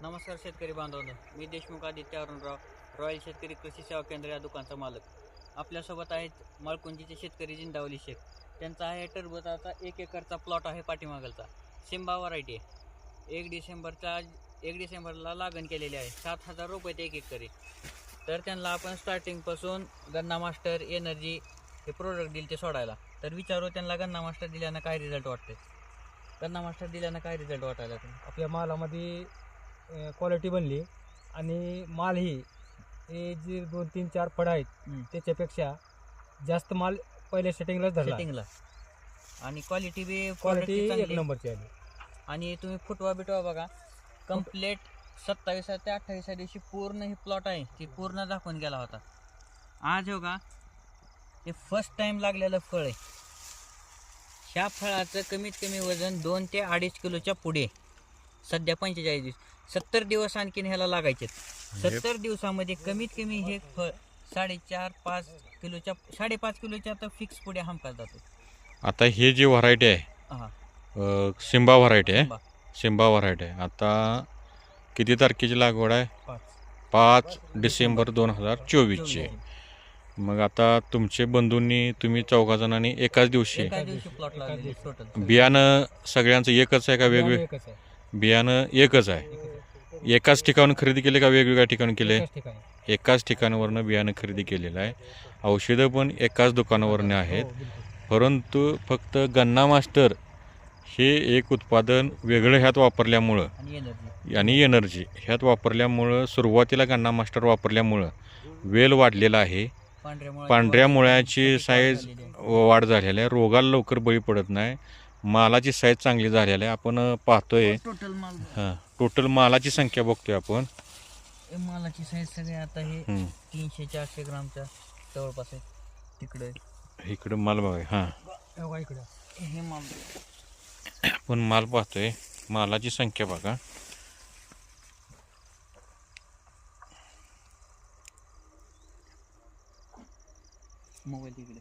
नमस्कार शेतकरी बांधवांनो, मी देशमुख आदित्य अरुणराव, रॉयल शेतकरी कृषी सेवा केंद्र या दुकानचा मालक. आपल्यासोबत आहेत माळकुंजीचे शेतकरी जिंदावली शेख. त्यांचा आहे टरबूजाचा 1 एकरचा प्लॉट आहे पाठीमागलचा. सिम्बा व्हरायटी आहे. 1 डिसेंबरला लागण केलेली आहे. 7,000 रुपये ते 1 एकरी. तर त्यांना आपण स्टार्टिंगपासून गन्ना मास्टर एनर्जी हे प्रोडक्ट दिले ते सोडायला. तर विचारू त्यांना गन्ना मास्टर दिल्यानं काय रिझल्ट वाटते. गन्ना मास्टर दिल्यानं काय रिझल्ट वाटायला आपल्या मालामध्ये क्वालिटी बनली आणि माल हे जे 2-3-4 फळ आहेत त्याच्यापेक्षा जास्त माल पहिल्या सेटिंगलाच धरला. सेटिंगला आणि क्वालिटी क्वालिटी एक नंबरची आली. आणि तुम्ही फुटवा बिटवा बघा कंप्लीट 27 ते 28 दिवशी पूर्ण ही प्लॉट आहे ती पूर्ण दाखवून गेला होता. आज हो का हे फर्स्ट टाइम लागलेलं फळ आहे. ह्या फळाचं कमीत कमी वजन 2 ते 2.5 किलोच्या पुढे. सध्या 45 दिवस, 70 दिवस आणखीन ह्याला लागायचे. 70 दिवसामध्ये कमीत कमी हे फळ 4.5-5 किलोच्या 5.5 किलोच्या तर फिक्स पुढे हमखास जातो. आता हे जी व्हरायटी आहे सिम्बा व्हरायटी आहे. सिम्बा व्हरायटी आहे. आता किती तारखेची लागवड आहे? 5 डिसेंबर 2024 आहे. मग आता तुमचे बंधूंनी तुम्ही 4 जणांनी एकाच दिवशी प्लॉट लागले टोटल. बियाणं सगळ्यांचं एकच आहे का वेगवेगळं? बियाणं एकच आहे. एकाच ठिकाणून खरेदी केले का वेगवेगळ्या ठिकाणी केले? एकाच ठिकाणावरनं बियाणं खरेदी केलेलं आहे. औषधं पण एकाच दुकानावरनं आहेत. परंतु फक्त गन्ना मास्टर हे एक उत्पादन वेगळं ह्यात वापरल्यामुळं आणि एनर्जी ह्यात वापरल्यामुळं सुरुवातीला गन्ना मास्टर वापरल्यामुळं वेल वाढलेला आहे. पांढऱ्या मुळ्याची साईज वाढ झालेली आहे. रोगाला लवकर बळी पडत नाही. मालाची साईज चांगली झालेली आहे. आपण पाहतोय टोटल मालाची संख्या बघतोय आपण. मालाची साईज सगळे आता हे 300-400 ग्रामच्या जवळपास आहे. इकडे माल बघा. हे माल आपण माल पाहतोय. मालाची संख्या बघा. मोबाईल तिकडे.